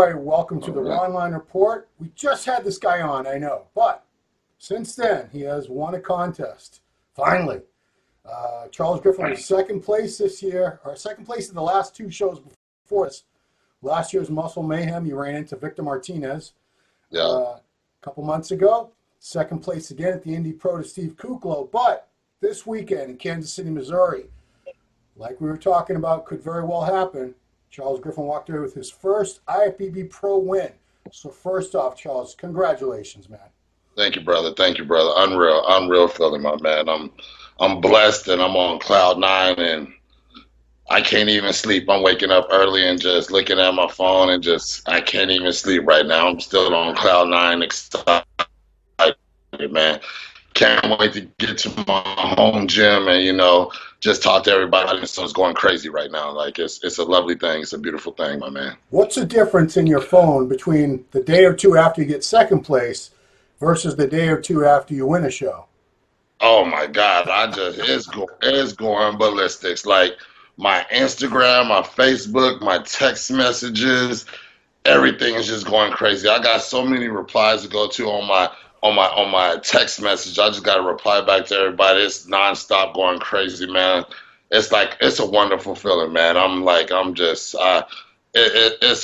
everybody. Welcome to the Ronline Report. We just had this guy on, I know, but since then, he has won a contest. Finally. Charles Griffen was second place this year, or second place in the last two shows before this. Last year's Muscle Mayhem, you ran into Victor Martinez. A couple months ago. Second place again at the Indy Pro to Steve Kuklo. But this weekend in Kansas City, Missouri, like we were talking about, could very well happen. Charles Griffen walked away with his first IFBB Pro win. So first off, Charles, congratulations, man. Thank you, brother. Thank you, brother. Unreal feeling, my man. I'm blessed and I'm on cloud nine and I can't even sleep. I'm waking up early and just looking at my phone and I can't even sleep right now. I'm still on cloud nine, excited, man. Can't wait to get to my home gym and, just talk to everybody. So it's going crazy right now. Like it's a lovely thing. It's a beautiful thing, my man. What's the difference in your phone between the day or two after you get second place versus the day or two after you win a show? Oh my God, it's going ballistics. Like my Instagram, my Facebook, my text messages, everything is just going crazy. I got so many replies to go to on my text message. I just got to reply back to everybody. It's nonstop going crazy, man. It's a wonderful feeling, man. It's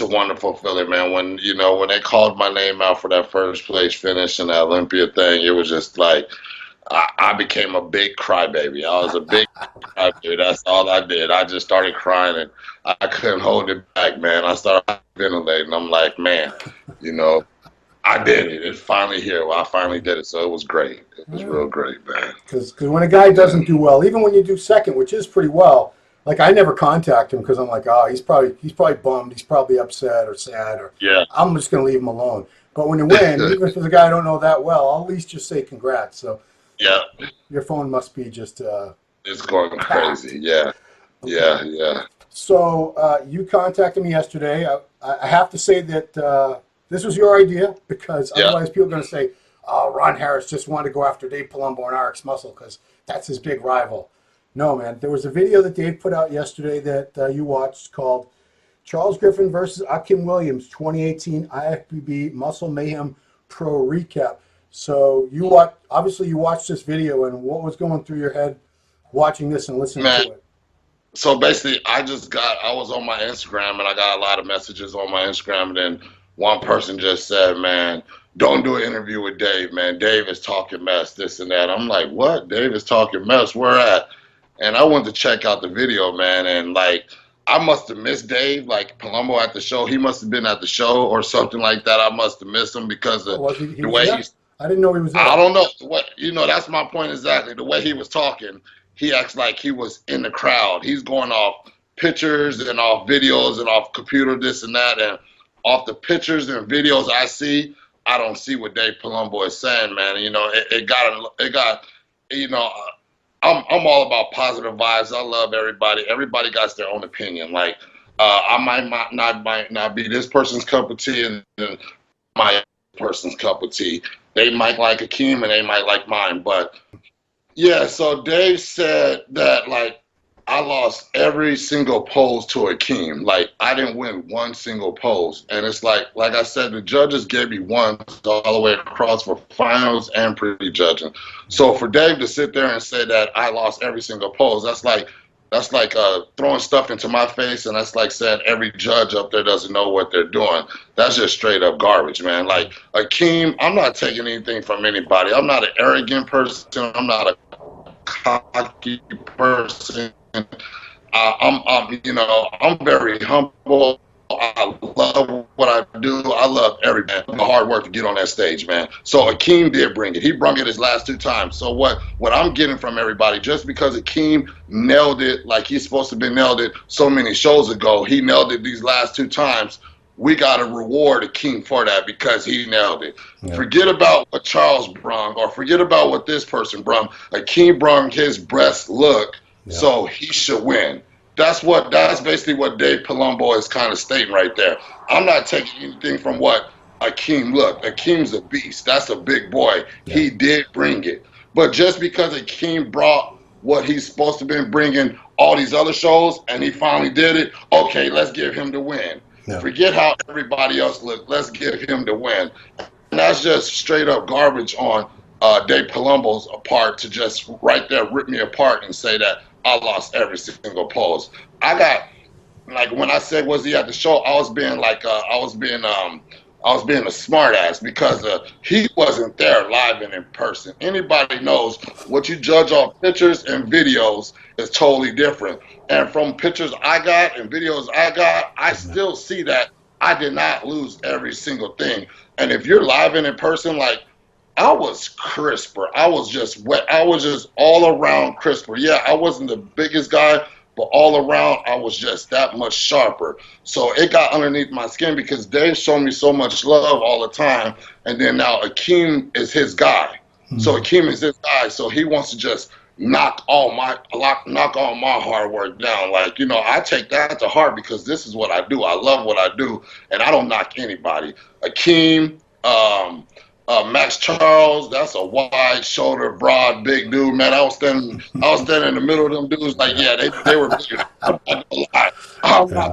a wonderful feeling, man. When they called my name out for that first place finish in the Olympia thing, it was just like I became a big crybaby. I was a big crybaby. That's all I did. I just started crying and I couldn't hold it back, man. I started ventilating. I'm like, man, I did it. It's finally here. Well, I finally did it, so it was great. It was real great, man. Because when a guy doesn't do well, even when you do second, which is pretty well, like I never contact him because I'm like, oh, he's probably bummed, he's probably upset or sad, or I'm just gonna leave him alone. But when you win, even if it's a guy I don't know that well, I'll at least just say congrats. So your phone must be just it's going crazy. Yeah. So you contacted me yesterday. I have to say that this was your idea because otherwise people are going to say, oh, Ron Harris just wanted to go after Dave Palumbo and RX Muscle because that's his big rival. No, man. There was a video that Dave put out yesterday that you watched called Charles Griffen versus Akim Williams 2018 IFBB Muscle Mayhem Pro Recap. So you watched this video, and what was going through your head watching this and listening to it? So basically, I was on my Instagram, and I got a lot of messages on my Instagram, and then one person just said, man, don't do an interview with Dave, man. Dave is talking mess, this and that. I'm like, what? Dave is talking mess? Where at? And I went to check out the video, man, and I must have missed Dave, like Palumbo at the show. He must have been at the show or something like that. I must have missed him because of the way he's. I didn't know he was there. I don't know. That's my point exactly. The way he was talking, he acts like he was in the crowd. He's going off pictures and off videos and off computer, this and that. And off the pictures and videos I see, I don't see what Dave Palumbo is saying, man. I'm all about positive vibes. I love everybody. Everybody got their own opinion. Like, I might not be this person's cup of tea and then my person's cup of tea. They might like Akeem and they might like mine. But, so Dave said that, I lost every single pose to Akeem. I didn't win one single pose. And it's like I said, the judges gave me one all the way across for finals and pre-judging. So for Dave to sit there and say that I lost every single pose, that's like throwing stuff into my face, and that's like saying every judge up there doesn't know what they're doing. That's just straight up garbage, man. Akeem, I'm not taking anything from anybody. I'm not an arrogant person. I'm not a cocky person. I'm very humble. I love what I do. I love every man. The hard work to get on that stage, man. So Akeem did bring it. He brung it his last two times. So what I'm getting from everybody, just because Akeem nailed it like he's supposed to be nailed it so many shows ago, he nailed it these last two times. We got to reward Akeem for that because he nailed it. Yeah. Forget about what Charles brung or forget about what this person brung. Akeem brung his best look, so he should win. That's basically what Dave Palumbo is kind of stating right there. I'm not taking anything from what Akeem looked. Akeem's a beast. That's a big boy. Yeah. He did bring it. But just because Akeem brought what he's supposed to be bringing all these other shows and he finally did it, okay, let's give him the win. Yeah. Forget how everybody else looked. Let's give him the win. And that's just straight up garbage on Dave Palumbo's part to just right there rip me apart and say that I lost every single pose. I got, like, when I said was he at the show, I was being a smart ass because he wasn't there live and in person. Anybody knows what you judge off pictures and videos is totally different. And from pictures I got and videos I got, I still see that I did not lose every single thing. And if you're live and in person, like, I was crisper. I was just wet. I was just all around crisper. Yeah, I wasn't the biggest guy, but all around, I was just that much sharper. So it got underneath my skin because Dave showed me so much love all the time. And then now Akeem is his guy. So Akeem is his guy. So he wants to just knock all my hard work down. Like, you know, I take that to heart because this is what I do. I love what I do, and I don't knock anybody. Akeem, Max Charles, that's a wide shoulder, broad, big dude, man. I was standing in the middle of them dudes, like, yeah, they were big. I'm not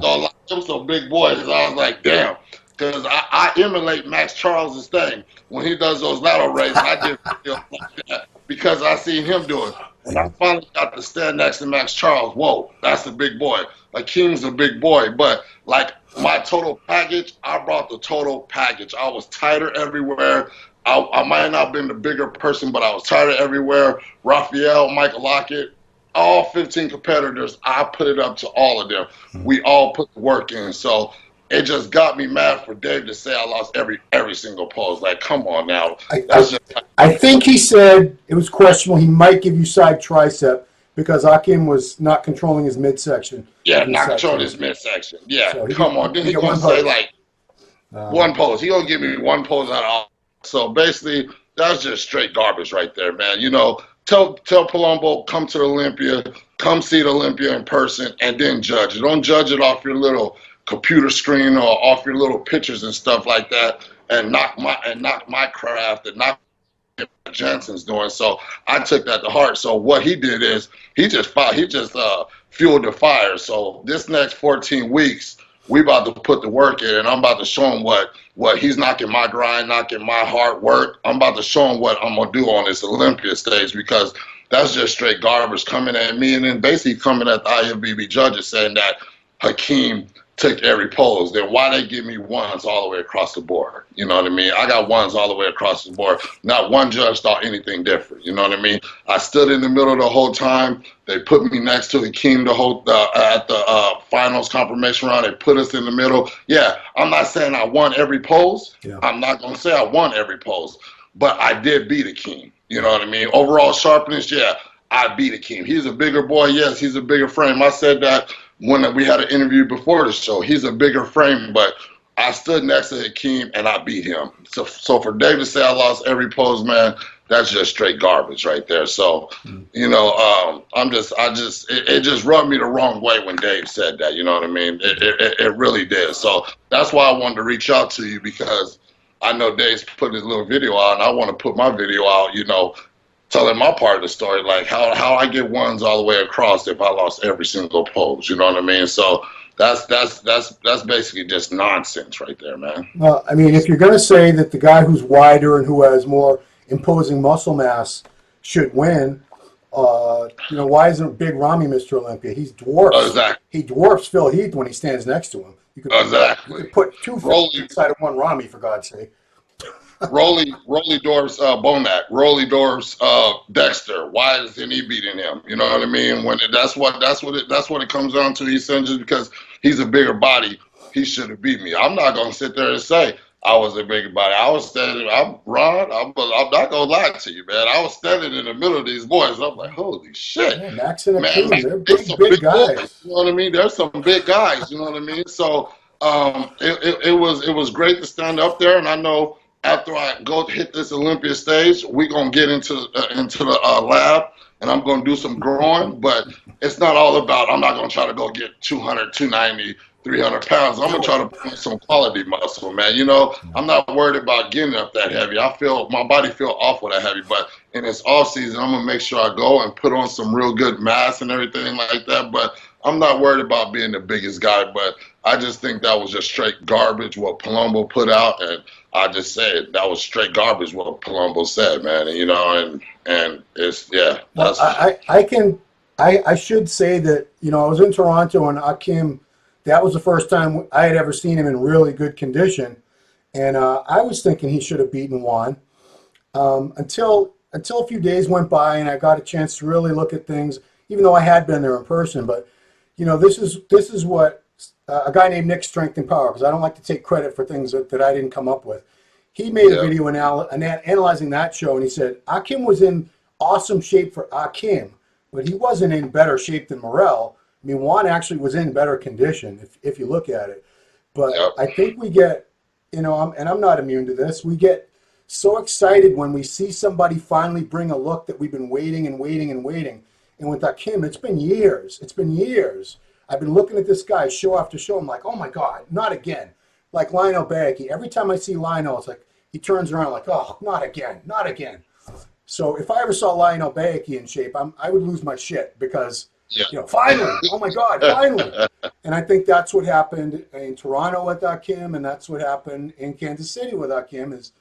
gonna lie. Them some big boys. I was like, damn. Because I emulate Max Charles' thing. When he does those lateral raises, I just feel like that because I see him do it. And I finally got to stand next to Max Charles. Whoa, that's a big boy. Akeem's a big boy. But, like, my total package, I brought the total package. I was tighter everywhere. I might not have been the bigger person, but I was tighter everywhere. Raphael, Michael Lockett, all 15 competitors, I put it up to all of them. We all put the work in. So it just got me mad for Dave to say I lost every single pose. Like, come on now. I think he said it was questionable. He might give you side tricep because Akim was not controlling his midsection. Yeah, not controlling his midsection. Yeah, so come on. Then he's going to say, like, one pose. He's going to give me one pose out of all. So basically, that's just straight garbage right there, man. You know, tell Palumbo, come to the Olympia, come see the Olympia in person, and then judge it. Don't judge it off your little computer screen or off your little pictures and stuff like that, and knock my craft and knock what Jensen's doing. So I took that to heart. So what he did is he just fueled the fire. So this next 14 weeks, we about to put the work in, and I'm about to show him what he's knocking my grind, knocking my hard work. I'm about to show him what I'm going to do on this Olympia stage because that's just straight garbage coming at me and then basically coming at the IFBB judges saying that Hakeem took every pose. Then why they give me ones all the way across the board? You know what I mean? I got ones all the way across the board. Not one judge thought anything different. You know what I mean? I stood in the middle the whole time. They put me next to Hakeem at the finals confirmation round. They put us in the middle. Yeah, I'm not saying I won every pose. Yeah. I'm not going to say I won every pose. But I did beat Hakeem. You know what I mean? Overall sharpness, yeah, I beat Hakeem. He's a bigger boy. Yes, he's a bigger frame. I said that when we had an interview before the show. He's a bigger frame, but I stood next to Hakeem and I beat him. So for Dave to say I lost every pose, man, that's just straight garbage right there. So, you know, it just rubbed me the wrong way when Dave said that. You know what I mean? It really did. So that's why I wanted to reach out to you because I know Dave's put his little video out, and I want to put my video out, you know, telling my part of the story, like how I get ones all the way across if I lost every single pose. You know what I mean? So that's basically just nonsense right there, man. Well, I mean, if you're going to say that the guy who's wider and who has more imposing muscle mass should win, you know, why isn't Big Ramy Mr. Olympia? He's dwarfs. Exactly. He dwarfs Phil Heath when he stands next to him. You could put two inside of one Ramy, for God's sake. Rolly Dorf's Bonac, Rolly Dorf's Dexter. Why isn't he beating him? You know what I mean? When that's what it comes down to. He's saying just because he's a bigger body, he should have beat me. I'm not gonna sit there and say I was a bigger body. I was standing. I'm not gonna lie to you, man. I was standing in the middle of these boys. I'm like, holy shit, yeah, Max and Akeem, they're big guys. Boys, you know what I mean? There's some big guys. You know what I mean? So it was great to stand up there, and I know. After I go hit this Olympia stage, we're going to get into the lab, and I'm going to do some growing, but it's not all about, I'm not going to try to go get 200, 290, 300 pounds. I'm going to try to put some quality muscle, man. You know, I'm not worried about getting up that heavy. My body feel awful that heavy, but in this off season, I'm going to make sure I go and put on some real good mass and everything like that, but I'm not worried about being the biggest guy, but I just think that was just straight garbage what Palumbo put out, and I just said that was straight garbage what Palumbo said, man. And, and it's Well, that's I should say that, I was in Toronto and Akim, that was the first time I had ever seen him in really good condition. And I was thinking he should have beaten Juan until a few days went by and I got a chance to really look at things, even though I had been there in person. But, this is what a guy named Nick Strength and Power, because I don't like to take credit for things that I didn't come up with. He made a video analyzing that show, and he said Akim was in awesome shape for Akim, but he wasn't in better shape than Morrell. I mean, Juan actually was in better condition if you look at it. But I think we get, and I'm not immune to this, we get so excited when we see somebody finally bring a look that we've been waiting and waiting and waiting. And with Akim, it's been years. It's been years. I've been looking at this guy show after show. I'm like, oh my God, not again. Like Lionel Baeke. Every time I see Lionel, it's like he turns around like, oh, not again, not again. So if I ever saw Lionel Baeke in shape, I would lose my shit because, finally, oh my God, finally. And I think that's what happened in Toronto with Akim, and that's what happened in Kansas City with Akim. Is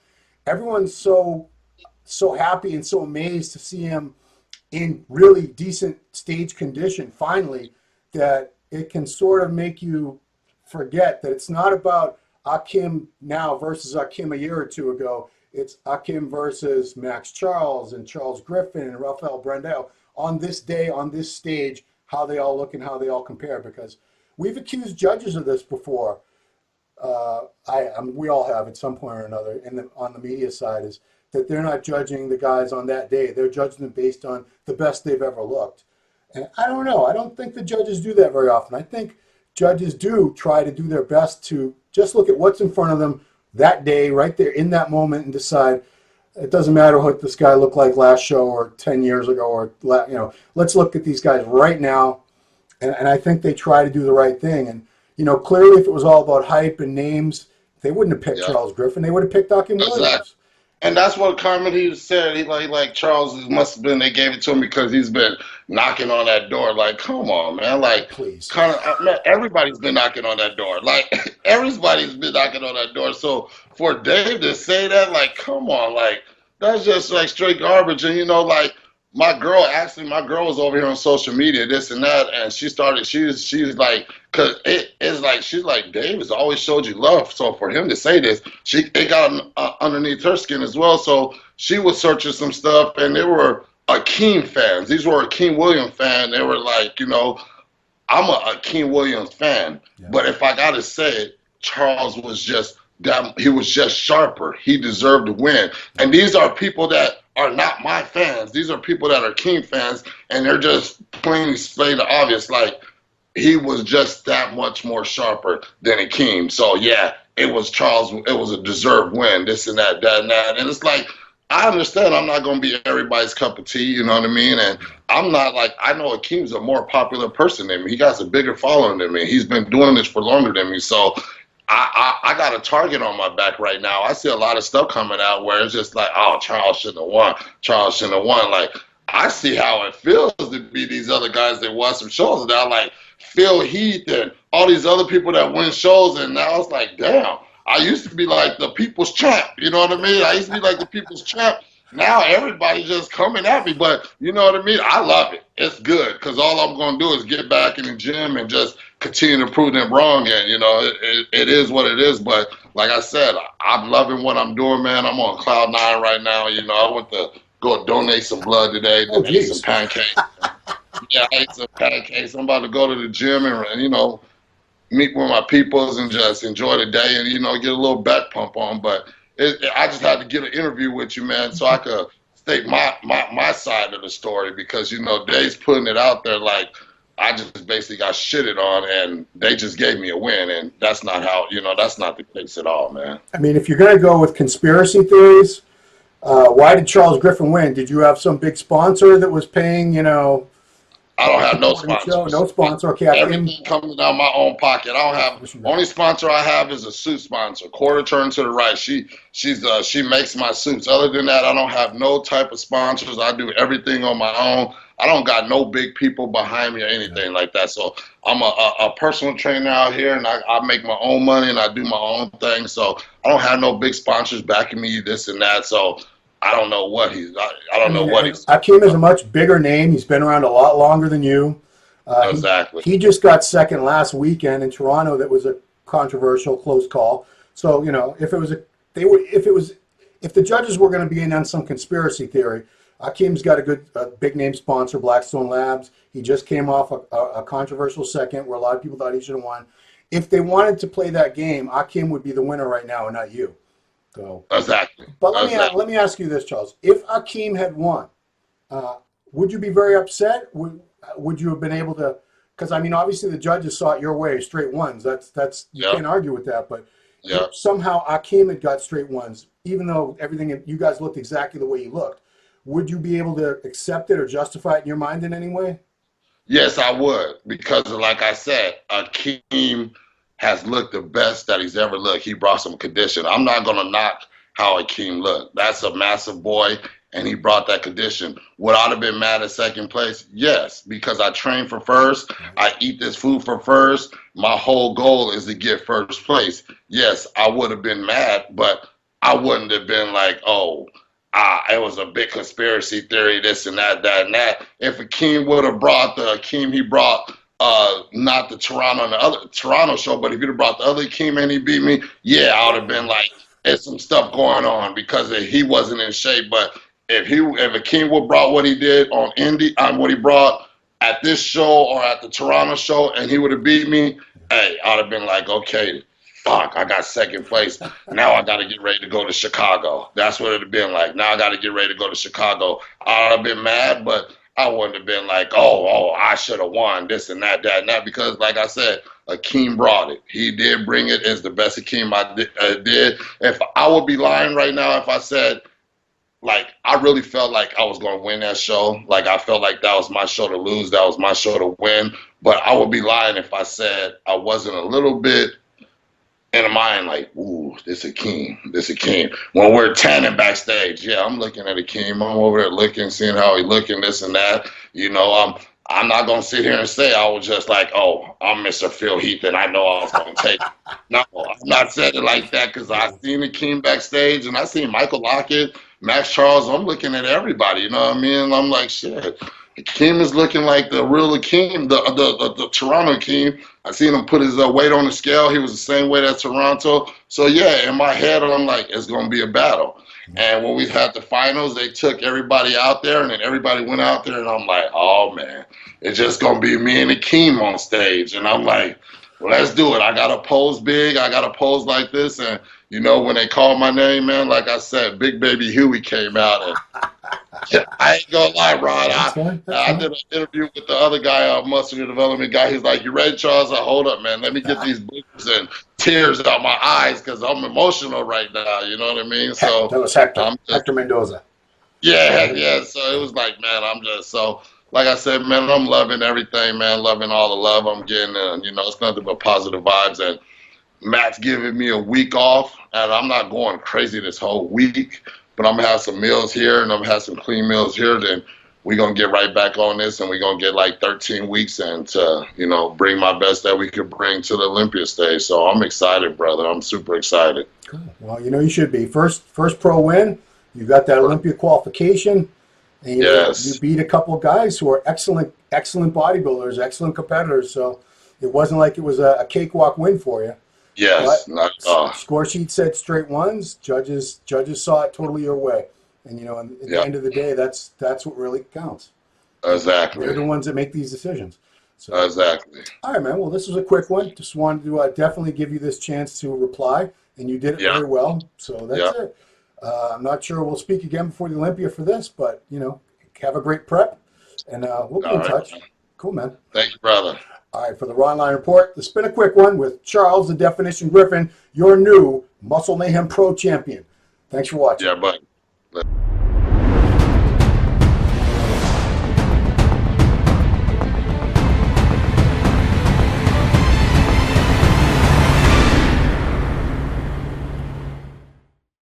everyone's so happy and so amazed to see him in really decent stage condition finally, that it can sort of make you forget that it's not about Akim now versus Akim a year or two ago. It's Akim versus Max Charles and Charles Griffen and Rafael Brandao on this day, on this stage, how they all look and how they all compare. Because we've accused judges of this before. We all have at some point or another on the media side, is that they're not judging the guys on that day. They're judging them based on the best they've ever looked. And I don't know. I don't think the judges do that very often. I think judges do try to do their best to just look at what's in front of them that day, right there in that moment, and decide it doesn't matter what this guy looked like last show or 10 years ago, or, let's look at these guys right now. And I think they try to do the right thing. And, clearly if it was all about hype and names, they wouldn't have picked Charles Griffen. They would have picked Akim Williams. And that's what Carmody said. He like Charles must have been. They gave it to him because he's been knocking on that door. Like, come on, man. Like, please. Everybody's been knocking on that door. Like, everybody's been knocking on that door. So for Dave to say that, like, come on, like, that's just like straight garbage. And my girl was over here on social media, this and that, and she's like, cause it's like, she's like, Dave has always showed you love. So for him to say this, it got underneath her skin as well. So she was searching some stuff, and they were Akeem fans. These were Akeem Williams fans. They were like, I'm a Akeem Williams fan, but if I gotta say it, Charles was just he was just sharper. He deserved to win. And these are people that are not my fans. These are people that are King fans, and they're just plain stating the obvious. Like, he was just that much more sharper than Akeem. So yeah, it was Charles. It was a deserved win. This and that, and that. And it's like, I understand I'm not going to be everybody's cup of tea. You know what I mean? And I'm not like, I know Akeem's a more popular person than me. He got a bigger following than me. He's been doing this for longer than me. So I got a target on my back right now. I see a lot of stuff coming out where it's just like, oh, Charles shouldn't have won. Charles shouldn't have won. Like, I see how it feels to be these other guys that won some shows now, like Phil Heath and all these other people that win shows. And now it's like, damn, I used to be like the people's champ. You know what I mean? I used to be like the people's champ. Now everybody's just coming at me, but you know what I mean? I love it. It's good because all I'm going to do is get back in the gym and just continue to prove them wrong. And, it is what it is. But like I said, I'm loving what I'm doing, man. I'm on cloud nine right now. I went to go donate some blood today, then eat some pancakes. I ate some pancakes. I'm about to go to the gym and meet with my peoples and just enjoy the day and, get a little back pump on. But I just had to get an interview with you, man, so I could state my side of the story because, Dave's putting it out there like I just basically got shitted on and they just gave me a win. And that's not how, that's not the case at all, man. I mean, if you're going to go with conspiracy theories, why did Charles Griffen win? Did you have some big sponsor that was paying, I don't have no Show, sponsors. no sponsor. Okay, Everything comes out of my own pocket. I don't have. Only sponsor I have is a suit sponsor. Quarter turn to the right. She makes my suits. Other than that, I don't have no type of sponsors. I do everything on my own. I don't got no big people behind me or anything like that. So I'm a personal trainer out here, and I make my own money and I do my own thing. So I don't have no big sponsors backing me, this and that. So I don't know what he's. I don't know what he's. Akeem is a much bigger name. He's been around a lot longer than you. Exactly. He just got second last weekend in Toronto. That was a controversial, close call. So if the judges were going to be in on some conspiracy theory, Akeem's got a big name sponsor, Blackstone Labs. He just came off a controversial second where a lot of people thought he should have won. If they wanted to play that game, Akeem would be the winner right now, and not you. So exactly. But let me ask you this, Charles. If Akeem had won, would you be very upset? Would you have been able to? Because obviously the judges saw it your way, straight ones. That's you can't argue with that. But if somehow Akeem had got straight ones, even though everything you guys looked exactly the way you looked, would you be able to accept it or justify it in your mind in any way? Yes, I would, because like I said, Akeem has looked the best that he's ever looked. He brought some condition. I'm not going to knock how Akeem looked. That's a massive boy, and he brought that condition. Would I have been mad at second place? Yes, because I train for first. I eat this food for first. My whole goal is to get first place. Yes, I would have been mad, but I wouldn't have been like, oh, it was a big conspiracy theory, this and that, and that. If Akeem would have brought the Akeem he brought, not the Toronto and the other Toronto show, but if he'd have brought the other Akeem and he beat me, yeah, I would have been like, there's some stuff going on because he wasn't in shape. But if Akeem would have brought what he did on Indy, what he brought at this show or at the Toronto show, and he would have beat me, hey, I'd have been like, okay, fuck, I got second place. Now I got to get ready to go to Chicago. That's what it would have been like. Now I got to get ready to go to Chicago. I'd have been mad, but I wouldn't have been like, oh, I should have won this and that, because, like I said, Akeem brought it. He did bring it. It's the best Akeem I did. If I would be lying right now if I said, like, I really felt like I was going to win that show. Like, I felt like that was my show to lose. That was my show to win. But I would be lying if I said I wasn't a little bit in the mind, like, ooh, this Akeem. When we're tanning backstage, yeah, I'm looking at Akeem. I'm over there looking, seeing how he looking, this and that. I'm not going to sit here and say I was just like, oh, I'm Mr. Phil Heath, and I know I was going to take it. No, I'm not saying it like that because I seen Akeem backstage, and I seen Michael Lockett, Max Charles. I'm looking at everybody, you know what I mean? I'm like, shit. Akeem is looking like the real Akeem, the Toronto Akeem. I seen him put his weight on the scale. He was the same weight as Toronto. So, yeah, in my head, I'm like, it's going to be a battle. And when we had the finals, they took everybody out there, and then everybody went out there, and I'm like, oh, man, it's just going to be me and Akeem on stage. And I'm like, well, let's do it. I got to pose big. I got to pose like this. And, when they called my name, man, like I said, Big Baby Huey came out. And I ain't going to lie, Ron. I did an interview with the other guy, Muscle Development guy. He's like, you ready, Charles? I hold up, man. Let me get these boobs and tears out my eyes because I'm emotional right now. You know what I mean? So that was Hector Mendoza. Yeah. So it was like, man, like I said, man, I'm loving everything, man. Loving all the love I'm getting. And, it's nothing but positive vibes. And Matt's giving me a week off. And I'm not going crazy this whole week. But I'm going to have some meals here and I'm going to have some clean meals here. Then we're going to get right back on this. And we're going to get like 13 weeks in to, bring my best that we could bring to the Olympia stage. So I'm excited, brother. I'm super excited. Cool. Well, you should be. First pro win. You got that Olympia qualification. And you beat a couple of guys who are excellent bodybuilders, excellent competitors. So it wasn't like it was a cakewalk win for you. Yes. Score sheet said straight ones. Judges saw it totally your way. And, at the end of the day, that's what really counts. Exactly. They're the ones that make these decisions. So, exactly. All right, man. Well, this was a quick one. Just wanted to definitely give you this chance to reply. And you did it very well. So that's it. I'm not sure we'll speak again before the Olympia for this, but, have a great prep. And we'll be in touch. Cool, man. Thank you, brother. All right, for the Ronline Report, this has been a quick one with Charles, the Definition Griffen, your new Muscle Mayhem Pro champion. Thanks for watching. Yeah, buddy.